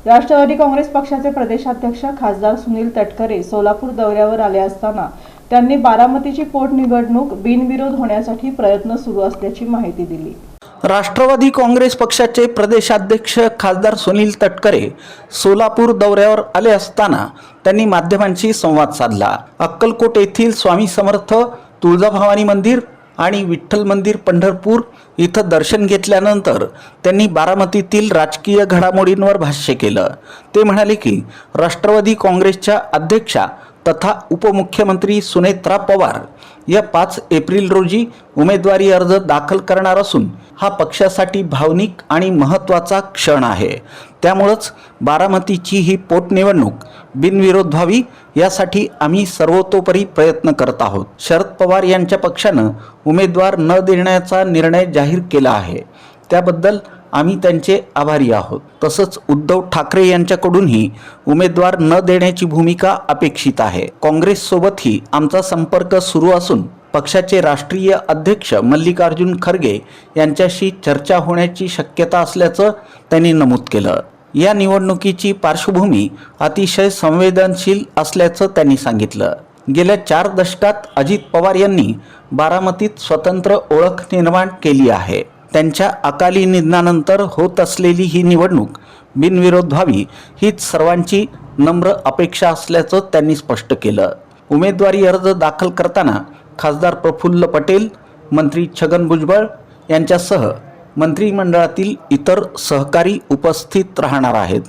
राष्ट्रवादी काँग्रेस पक्षाचे प्रदेशाध्यक्ष खासदार सुनील तटकरे सोलापूर दौऱ्यावर आले असताना त्यांनी बारामतीची पोटनिवडणूक बिनविरोध होण्यासाठी प्रयत्न सुरू असल्याची माहिती दिली। राष्ट्रवादी काँग्रेस पक्षाचे प्रदेशाध्यक्ष खासदार सुनील तटकरे सोलापूर दौऱ्यावर आले असताना त्यांनी माध्यमांशी संवाद साधला। अक्कलकोट येथील स्वामी समर्थ तुळजाभवानी मंदिर आणि विठ्ठल मंदिर पंढरपूर इथं दर्शन घेतल्यानंतर त्यांनी बारामतीतील राजकीय घडामोडींवर भाष्य केलं। ते म्हणाले की राष्ट्रवादी काँग्रेसच्या अध्यक्षा तथा उपमुख्यमंत्री सुनेत्रा पवार या 5 एप्रिल रोजी उमेदवारी अर्ज दाखल करणार असून हा पक्षासाठी भावनिक आणि महत्त्वाचा क्षण आहे। त्यामुळेच बारामतीची ही पोटनिवडणूक बिनविरोध व्हावी यासाठी आम्ही सर्वतोपरी प्रयत्न करत आहोत। शरद पवार यांच्या पक्षानं उमेदवार न देण्याचा निर्णय जाहीर केला आहे, त्याबद्दल आम्ही त्यांचे आभारी आहोत। तसंच उद्धव ठाकरे यांच्याकडूनही उमेदवार न देण्याची भूमिका अपेक्षित आहे। काँग्रेससोबतही आमचा संपर्क सुरू असून पक्षाचे राष्ट्रीय अध्यक्ष मल्लिकार्जुन खरगे यांच्याशी चर्चा होण्याची शक्यता असल्याचं त्यांनी नमूद केलं। या निवडणुकीची पार्श्वभूमी अतिशय संवेदनशील असल्याचं त्यांनी सांगितलं। गेल्या 4 दशकात अजित पवार यांनी बारामतीत स्वतंत्र ओळख निर्माण केली आहे। त्यांच्या अकाली निधनानंतर होत असलेली ही निवडणूक बिनविरोध व्हावी हीच सर्वांची नम्र अपेक्षा असल्याचं त्यांनी स्पष्ट केलं। उमेदवारी अर्ज दाखल करताना खासदार प्रफुल्ल पटेल, मंत्री छगन भुजबळ यांच्यासह मंत्रिमंडळातील इतर सहकारी उपस्थित राहणार आहेत।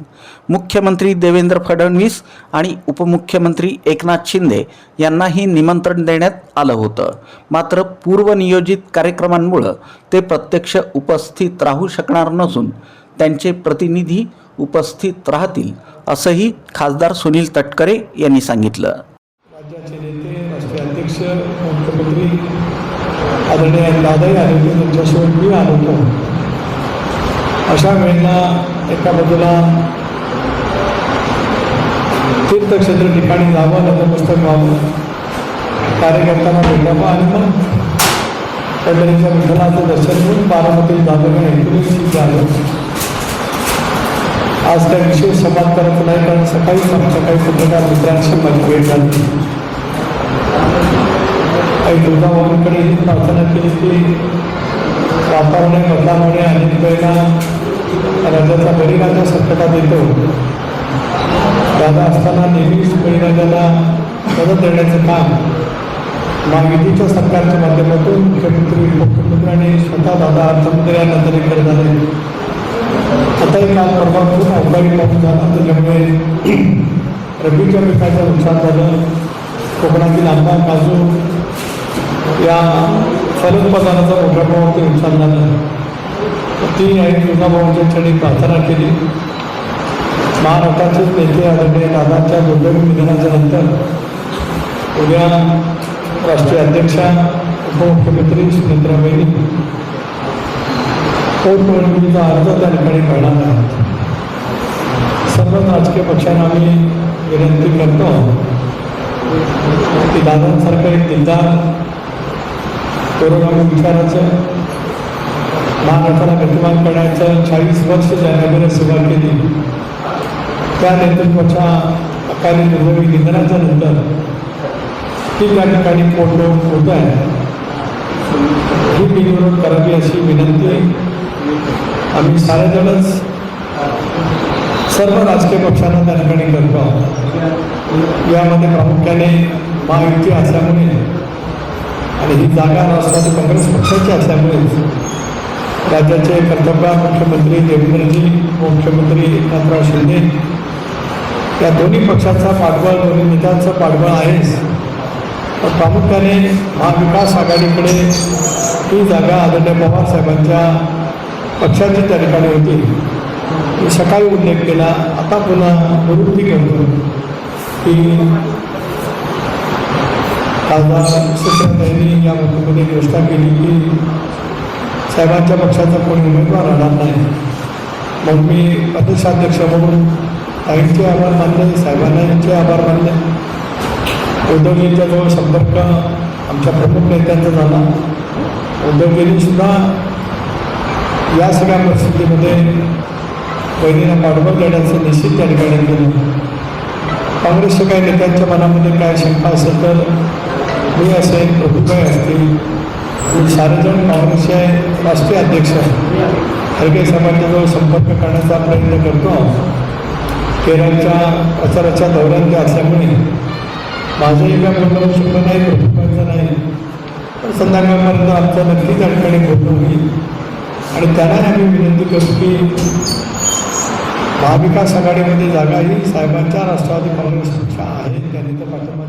मुख्यमंत्री देवेंद्र फडणवीस आणि उपमुख्यमंत्री एकनाथ शिंदे यांनाही निमंत्रण देण्यात आलं होतं, मात्र पूर्वनियोजित कार्यक्रमांमुळे ते प्रत्यक्ष उपस्थित राहू शकणार नसून त्यांचे प्रतिनिधी उपस्थित राहतील असंही खासदार सुनील तटकरे यांनी सांगितलं। राज्याचे नेते, राष्ट्रीय अध्यक्ष, मुख्यमंत्री आदरणीय दादाही आले होते, त्यांच्यासोबत मी आलो होतो। अशा वेळेला एका बाजूला तीर्थक्षेत्र ठिकाणी जावं, नतमस्तक व्हावं, कार्यकर्त्यांना भेटावं आणि मग पंढरीच्या विठ्ठलाचं दर्शन घेऊन बारामतीत जावं हे झालं। आज त्या विशेष संवाद करत नाही, कारण सकाळीच आमच्या काही पत्रकार मित्रांशी माझी भेट झाली। काही तुळजाभवानीकडे ही प्रार्थना केली की वातावरण मतदानामुळे अनेक वेळेला राज्याचा बळीराजा संकटात येतो। दादा असताना नेहमीच बळीराजाला मदत देण्याचं काम महायुतीच्या सरकारच्या माध्यमातून मुख्यमंत्री, उपमुख्यमंत्री आणि स्वतः दादा अर्थमंत्री यांनंतरही करत आले। आताही काल परवा खूप अवकाळी पाऊस झाला, त्याच्यामुळे रब्बीच्या पिकाचं नुकसान झालं। कोकणातील आंबा, काजू या फलोत्पादनाचा मोठ्या प्रमाणात नुकसान झालं। ती आणि तुळजाभवानीच्या क्षणी प्रार्थना केली। महाराष्ट्राचेच नेते आदरणीय दादांच्या दुर्दैवी निधनाच्या नंतर उद्या राष्ट्रीय अध्यक्षा, उपमुख्यमंत्री सुनेत्राबाई पोटनिवडणुकीचा अर्ज त्या ठिकाणी करणार आहेत। सर्व राजकीय पक्षांना आम्ही विनंती करतो की दादांसारखं एक दिलदार कोरोना विचाराचं महाराष्ट्राला गतिमान करण्याचं 40 वर्ष ज्यांनी सेवा केली, त्या नेतृत्वाच्या अकाली दुर्दैवी निधनाच्या नंतर ती त्या ठिकाणी पोटनिवडणूक होत आहे, ही बिनविरोध करावी अशी विनंती आम्ही सारेजणच सर्व राजकीय पक्षांना त्या ठिकाणी करतो। यामध्ये प्रामुख्याने महायुती असल्यामुळे आणि ही जागा राष्ट्रवादी काँग्रेस पक्षाची असल्यामुळे राज्याचे कर्तव्य मुख्यमंत्री देवेंद्रजी, मुख्यमंत्री एकनाथराव शिंदे या दोन्ही पक्षाचा पाठबळ, दोन्ही नेत्यांचं पाठबळ आहेच, पण प्रामुख्याने महाविकास आघाडीकडे ही जागा आदरणीय पवार साहेबांच्या पक्षाची त्या ठिकाणी होती। मी सकाळी उल्लेख केला, आता पुन्हा दुरुस्ती करतो की खासदार सुनेत्राबाईंनी या मुख्यमंत्री घोषणा केली की साहेबांच्या पक्षाचा कोणी उमेदवार राहणार नाही। मग मी प्रदेशाध्यक्ष म्हणून ताईंचे आभार मानले, साहेबांचे आभार मानले। उद्धवजींच्या जवळ संपर्क आमच्या प्रमुख नेत्यांचा झाला। उद्धवजींनीसुद्धा या सगळ्या परिस्थितीमध्ये बहिणीला पाठबळ देण्याचं निश्चित त्या ठिकाणी केलं. काँग्रेसच्या काही नेत्यांच्या मनामध्ये काय शंका असेल तर मी असेल, प्रभुभाई असतील, सारेजण काँग्रेसचे राष्ट्रीय अध्यक्ष खरगे साहेबांच्याजवळ संपर्क करण्याचा प्रयत्न करतो. केरळच्या प्रचाराच्या दौऱ्यात ते असल्यामुळे माझंही काय बोलणं होऊ शकलं नाही, प्रभुभाईचं नाही. पण संध्याकाळपर्यंत आमचं नक्कीच या ठिकाणी बोलणं होईल आणि त्यांना आम्ही विनंती करू की महाविकास आघाडीमध्ये जागा ही साहेबांच्या राष्ट्रवादी काँग्रेस पक्ष आहे, त्यांनी तर पाठिंबा